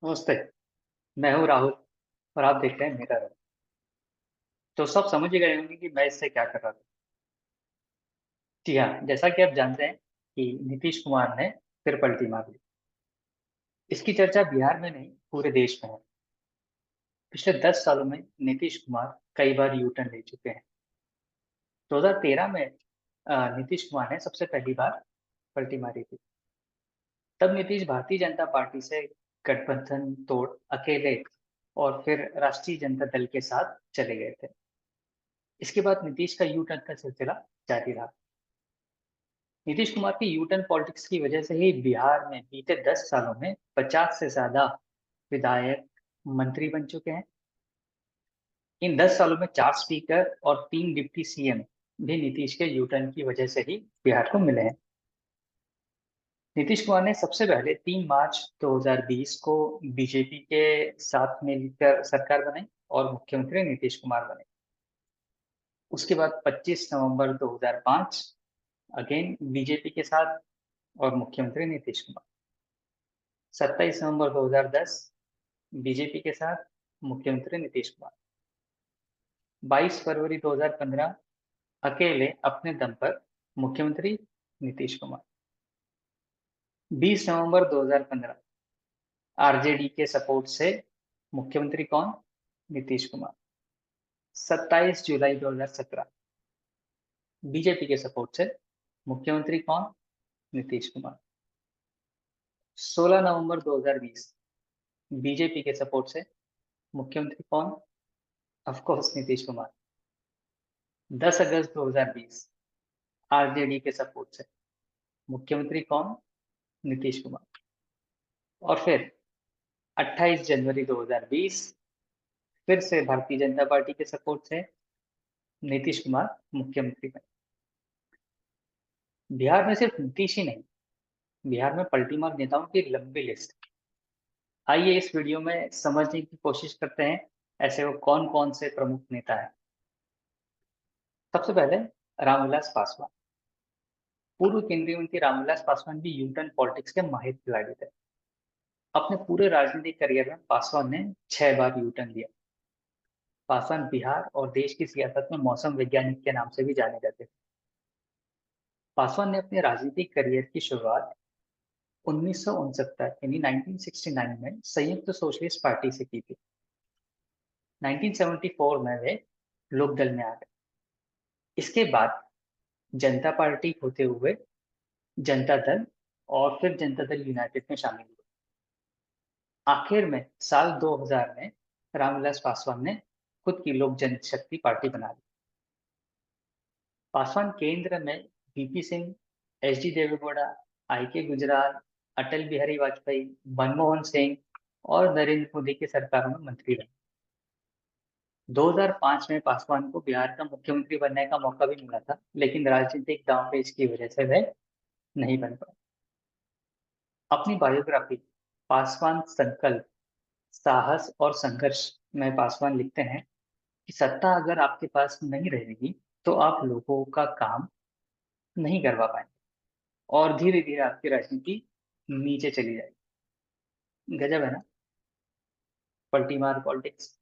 नमस्ते। मैं हूँ राहुल और आप देख रहे हैं मेरा रंग। तो सब समझ ही गए होंगे कि मैं इससे क्या कर रहा था। जी हाँ, जैसा कि आप जानते हैं कि नीतीश कुमार ने फिर पलटी मार ली। इसकी चर्चा बिहार में नहीं पूरे देश में है। पिछले 10 सालों में नीतीश कुमार कई बार यू टर्न ले चुके हैं। 2013 में नीतीश कुमार ने सबसे पहली बार पलटी मारी थी। तब नीतीश भारतीय जनता पार्टी से गठबंधन तोड़ अकेले और फिर राष्ट्रीय जनता दल के साथ चले गए थे। इसके बाद नीतीश का यू टर्न का सिलसिला जारी रहा। नीतीश कुमार की यू टर्न पॉलिटिक्स की वजह से ही बिहार में बीते 10 सालों में 50 से ज्यादा विधायक मंत्री बन चुके हैं। इन 10 सालों में 4 स्पीकर और 3 डिप्टी सीएम भी नीतीश के यू टर्न की वजह से ही बिहार को मिले हैं। नीतीश कुमार ने सबसे पहले 3 मार्च 2020 को बीजेपी के साथ मिलकर सरकार बनाई और मुख्यमंत्री नीतीश कुमार बने। उसके बाद 25 नवंबर 2005 अगेन बीजेपी के साथ और मुख्यमंत्री नीतीश कुमार। 27 नवंबर 2010 बीजेपी के साथ मुख्यमंत्री नीतीश कुमार। 22 फरवरी 2015 अकेले अपने दम पर मुख्यमंत्री नीतीश कुमार। 20 नवंबर 2015 आरजेडी के सपोर्ट से मुख्यमंत्री कौन? नीतीश कुमार। 27 जुलाई 2017 बीजेपी के सपोर्ट से मुख्यमंत्री कौन? नीतीश कुमार। 16 नवंबर 2020 बीजेपी के सपोर्ट से मुख्यमंत्री कौन? Of course Nitish Kumar. 10 August 2020 RJD के सपोर्ट से मुख्यमंत्री कौन? नीतीश कुमार। और फिर 28 जनवरी 2020 फिर से भारतीय जनता पार्टी के सपोर्ट से नीतीश कुमार मुख्यमंत्री बने। बिहार में सिर्फ नीतीश ही नहीं, बिहार में पलटी मार नेताओं की लंबी लिस्ट। आइए इस वीडियो में समझने की कोशिश करते हैं ऐसे वो कौन कौन से प्रमुख नेता हैं। सबसे पहले रामविलास पासवान। पूर्व केंद्रीय मंत्री रामविलास पासवान भी यूटर्न पॉलिटिक्स के माहिर खिलाड़ी थे। अपने पूरे राजनीतिक करियर में पासवान ने 6 बार यू टर्न लिया। पासवान बिहार और देश की सियासत में मौसम वैज्ञानिक के नाम से भी जाने जाते थे। पासवान ने अपने राजनीतिक करियर की शुरुआत 1969 यानी 1969 में संयुक्त सोशलिस्ट पार्टी से की थी। 1974 में वे लोकदल में आ गए। इसके बाद जनता पार्टी होते हुए जनता दल और फिर जनता दल यूनाइटेड में शामिल हुए। आखिर में साल 2000 में रामविलास पासवान ने खुद की लोक जनशक्ति पार्टी बना ली। पासवान केंद्र में वीपी सिंह, एचडी देवेगौड़ा, आईके गुजराल, अटल बिहारी वाजपेयी, मनमोहन सिंह और नरेंद्र मोदी की सरकारों में मंत्री रहे। 2005 में पासवान को बिहार का मुख्यमंत्री बनने का मौका भी मिला था, लेकिन राजनीतिक दांवपेच की वजह से वे नहीं बन पाए। अपनी बायोग्राफी पासवान संकल्प, साहस और संघर्ष में पासवान लिखते हैं कि सत्ता अगर आपके पास नहीं रहेगी तो आप लोगों का काम नहीं करवा पाएंगे और धीरे धीरे आपकी राजनीति नीचे चली जाएगी। गजब है ना, पलटी मार पॉलिटिक्स।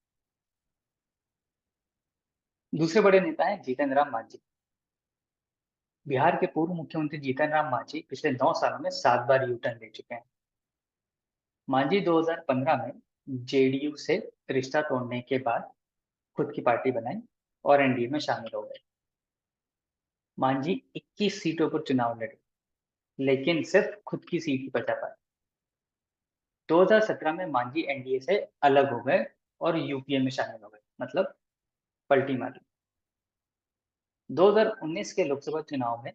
दूसरे बड़े नेता हैं जीतन राम मांझी। बिहार के पूर्व मुख्यमंत्री जीतन राम मांझी पिछले 9 सालों में 7 बार यू टर्न ले चुके हैं। मांझी 2015 में जेडीयू से रिश्ता तोड़ने के बाद खुद की पार्टी बनाई और एनडीए में शामिल हो गए। मांझी 21 सीटों पर चुनाव लड़े, लेकिन सिर्फ खुद की सीट ही बचा पाए। 2017 में मांझी एनडीए से अलग हो गए और यूपीए में शामिल हो गए, मतलब पलटी मारी। 2019 के लोकसभा चुनाव में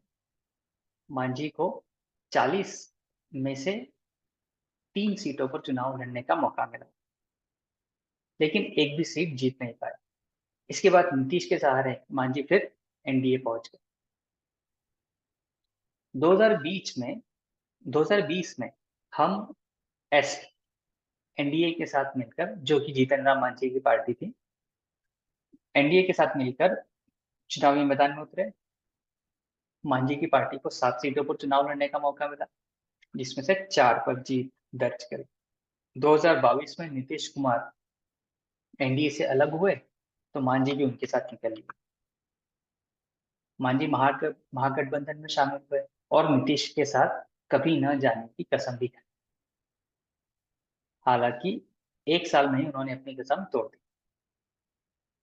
मांझी को 40 में से 3 सीटों पर चुनाव लड़ने का मौका मिला, लेकिन एक भी सीट जीत नहीं पाए। इसके बाद नीतीश के सहारे मांझी फिर एनडीए पहुंच गए। 2020 में 2020 में हम एस एनडीए के साथ मिलकर, जो कि जीतन राम मांझी की पार्टी थी, एनडीए के साथ मिलकर चुनावी मैदान में उतरे। मांझी की पार्टी को 7 सीटों पर चुनाव लड़ने का मौका मिला, जिसमें से 4 पर जीत दर्ज करी। 2022 में नीतीश कुमार एनडीए से अलग हुए तो मांझी भी उनके साथ निकल गए। मांझी महागठबंधन में शामिल हुए और नीतीश के साथ कभी न जाने की कसम भी खाई। हालांकि एक साल में ही उन्होंने अपनी कसम तोड़ दी।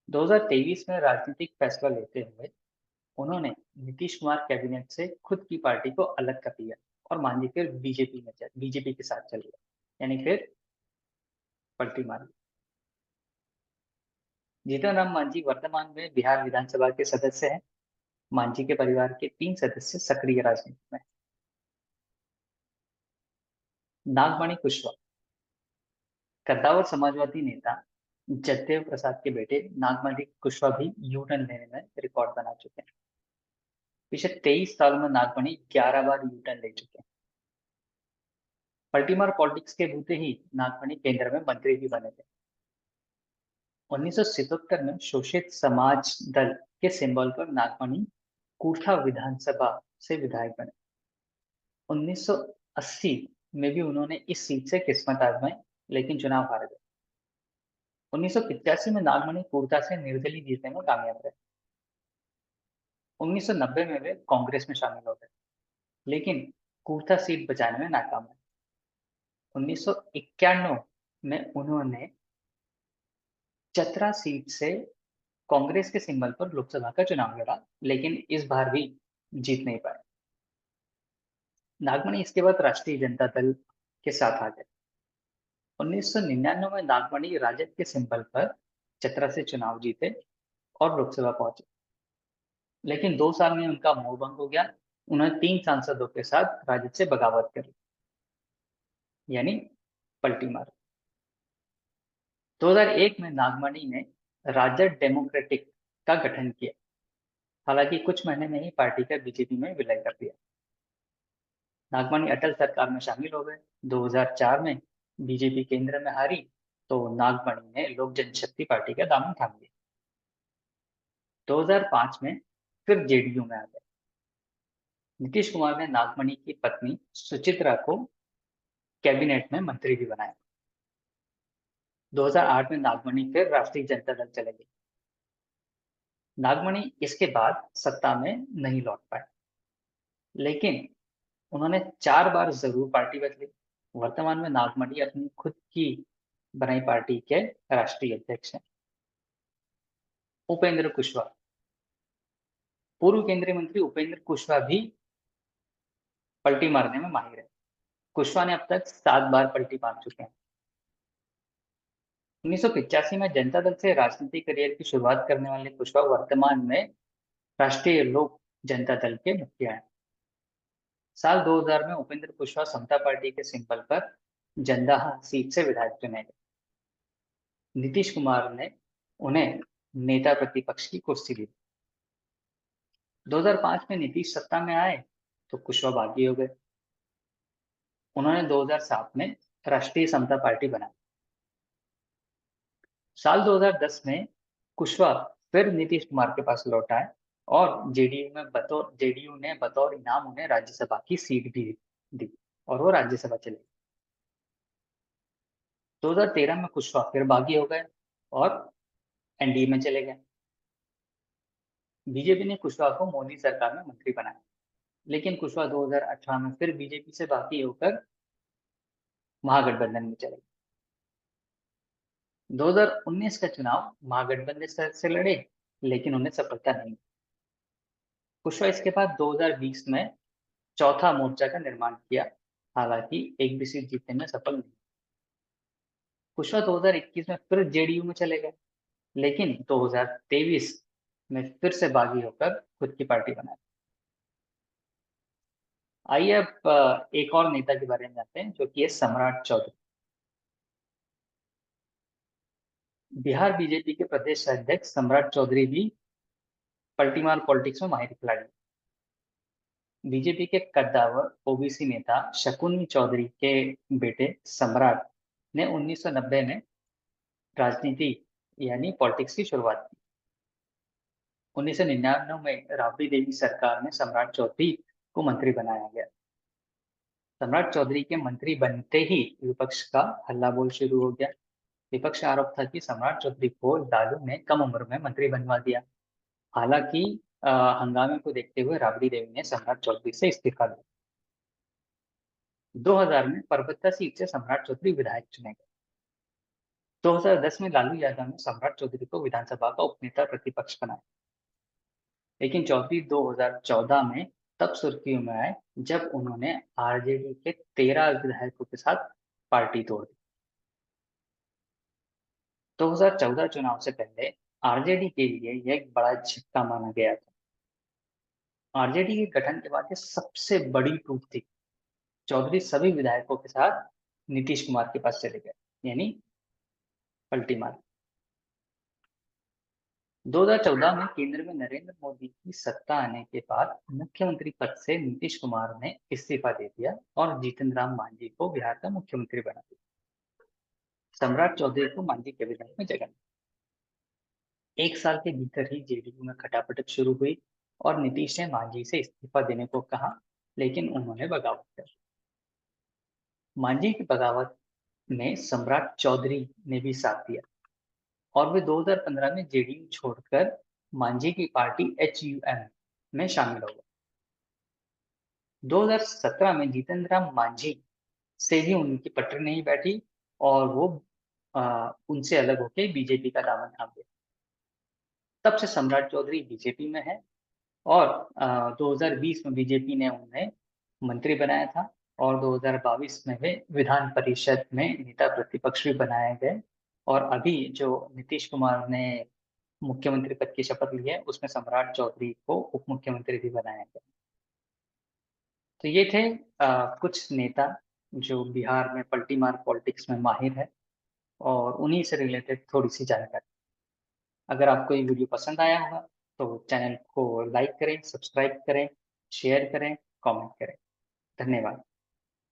2023 में राजनीतिक फैसला लेते हुए उन्होंने नीतीश कुमार कैबिनेट से खुद की पार्टी को अलग कर दिया और मांझी फिर बीजेपी के साथ चले गए, यानी फिर पलटी मारी। जीतन राम मांझी वर्तमान में बिहार विधानसभा के सदस्य हैं। मांझी के परिवार के 3 सदस्य सक्रिय राजनीति में हैं। नागमणि कुशवाहा कद्दावर समाजवादी नेता जगदेव प्रसाद के बेटे नागमणि कुशवाहा भी यू टर्न लेने में रिकॉर्ड बना चुके हैं। पिछले 23 सालों में नागमणि 11 बार यू टर्न ले चुके हैं। पलटीमार पॉलिटिक्स के बूते ही नागमणि केंद्र में मंत्री भी बने थे। 1977 में शोषित समाज दल के सिंबल पर नागमणि कूठा विधानसभा से विधायक बने। 1980 में भी उन्होंने इस सीट से किस्मत आजमाई, लेकिन चुनाव हार गए। 1985 में नागमणि कुर्ता से निर्दलीय जीतने में कामयाब रहे। 1990 में वे कांग्रेस में शामिल हो गए, लेकिन कुर्ता सीट बचाने में नाकाम रहे। 1991 में उन्होंने चतरा सीट से कांग्रेस के सिंबल पर लोकसभा का चुनाव लड़ा, लेकिन इस बार भी जीत नहीं पाए। नागमणि इसके बाद राष्ट्रीय जनता दल के साथ आ गए। 1999 में नागमणि राजद के सिंबल पर चतरा से चुनाव जीते और लोकसभा पहुंचे, लेकिन 2 साल में उनका मोह भंग हो गया। उन्होंने 3 सांसदों के साथ राजद से बगावत करी, यानी पलटी मारी। 2001 में नागमणि ने राजद डेमोक्रेटिक का गठन किया। हालांकि कुछ महीने में ही पार्टी का बीजेपी में विलय कर दिया। नागमणि अटल सरकार में शामिल हो गए। 2004 में बीजेपी केंद्र में हारी तो नागमणि ने लोक जनशक्ति पार्टी का दामन थाम लिया। 2005 में फिर जेडीयू में आ गए। नीतीश कुमार ने नागमणि की पत्नी सुचित्रा को कैबिनेट में मंत्री भी बनाया। 2008 में नागमणि फिर राष्ट्रीय जनता दल चले गए। नागमणि इसके बाद सत्ता में नहीं लौट पाए, लेकिन उन्होंने 4 बार जरूर पार्टी बदली। वर्तमान में नागमणि अपनी खुद की बनाई पार्टी के राष्ट्रीय अध्यक्ष हैं। उपेंद्र कुशवाहा पूर्व केंद्रीय मंत्री उपेंद्र कुशवाहा भी पलटी मारने में माहिर है। कुशवाहा ने अब तक 7 बार पलटी मार चुके हैं। 1985 में जनता दल से राजनीतिक करियर की शुरुआत करने वाले कुशवाहा वर्तमान में राष्ट्रीय लोक जनता दल के मुखिया हैं। साल 2000 में उपेंद्र कुशवाहा समता पार्टी के सिंबल पर जंदाहा सीट से विधायक चुने गए। नीतीश कुमार ने उन्हें नेता प्रतिपक्ष की कुर्सी दी। 2005 में नीतीश सत्ता में आए तो कुशवाहा बागी हो गए। उन्होंने 2007 में राष्ट्रीय समता पार्टी बनाई। साल 2010 में कुशवाहा फिर नीतीश कुमार के पास लौट आए और जेडीयू ने बतौर इनाम उन्हें राज्यसभा की सीट भी दी और वो राज्यसभा चले गए। 2013 में कुशवाहा फिर बागी हो गए और एनडीए में चले गए। बीजेपी ने कुशवाहा को मोदी सरकार में मंत्री बनाया, लेकिन कुशवाहा 2018 में फिर बीजेपी से बागी होकर महागठबंधन में चले गए। 2019 का चुनाव महागठबंधन से लड़े, लेकिन उन्हें सफलता नहीं। कुशवाहा इसके बाद 2020 में चौथा मोर्चा का निर्माण किया, हालांकि एक भी सीट जीतने में सफल नहीं। कुशवाहा 2021 में फिर जेडीयू में चले गए, लेकिन 2023 में फिर से बागी होकर खुद की पार्टी बनाई। आइए अब एक और नेता के बारे में जानते हैं, जो कि है सम्राट चौधरी। बिहार बीजेपी के प्रदेश अध्यक्ष सम्राट चौधरी भी पलटीमार पॉलिटिक्स में माहिर खिलाड़ी। बीजेपी के कद्दावर ओबीसी नेता शकुनी चौधरी के बेटे सम्राट ने 1990 में राजनीति यानी पॉलिटिक्स की शुरुआत की। 1999 में राबड़ी देवी सरकार में सम्राट चौधरी को मंत्री बनाया गया। सम्राट चौधरी के मंत्री बनते ही विपक्ष का हल्ला बोल शुरू हो गया। विपक्ष का आरोप था कि सम्राट चौधरी को लालू ने कम उम्र में मंत्री बनवा दिया। हालांकि हंगामे को देखते हुए राबड़ी देवी ने सम्राट चौधरी से इस्तीफा दिया। 2000 में परबत्ता सीट से सम्राट चौधरी विधायक चुने गए। 2010 में लालू यादव ने सम्राट चौधरी को विधानसभा का उपनेता प्रतिपक्ष बनाया, लेकिन चौधरी 2014 में तब सुर्खियों में आए जब उन्होंने आरजेडी के 13 विधायकों के साथ पार्टी तोड़ दी। 2014 चुनाव से पहले आरजेडी के लिए यह एक बड़ा झटका माना गया था। आरजेडी के गठन के बाद ये सबसे बड़ी टूट थी। चौधरी सभी विधायकों के साथ नीतीश कुमार के पास चले गए, यानी पलटी मार। 2014 में केंद्र में नरेंद्र मोदी की सत्ता आने के बाद मुख्यमंत्री पद से नीतीश कुमार ने इस्तीफा दे दिया और जीतन राम मांझी को बिहार का मुख्यमंत्री बना दिया। सम्राट चौधरी को मांझी कैबिनेट में जगह मिली। एक साल के भीतर ही जेडीयू में खटापटक शुरू हुई और नीतीश ने मांझी से इस्तीफा देने को कहा, लेकिन उन्होंने बगावत कर दी। मांझी की बगावत में सम्राट चौधरी ने भी साथ दिया और वे 2015 में जेडीयू छोड़कर मांझी की पार्टी एचयूएम में शामिल हो गए। 2017 में जीतन राम मांझी से ही उनकी पटरी नहीं बैठी और वो उनसे अलग होकर बीजेपी का दामन थाम लिया। तब से सम्राट चौधरी बीजेपी में है और 2020 में बीजेपी ने उन्हें मंत्री बनाया था और 2022 में वे विधान परिषद में नेता प्रतिपक्ष भी बनाए गए। और अभी जो नीतीश कुमार ने मुख्यमंत्री पद की शपथ ली है, उसमें सम्राट चौधरी को उप मुख्यमंत्री भी बनाया गया। तो ये थे कुछ नेता जो बिहार में पलटी मार पॉलिटिक्स में माहिर है और उन्हीं से रिलेटेड थोड़ी सी जानकारी। अगर आपको ये वीडियो पसंद आया होगा तो चैनल को लाइक करें, सब्सक्राइब करें, शेयर करें, कमेंट करें। धन्यवाद।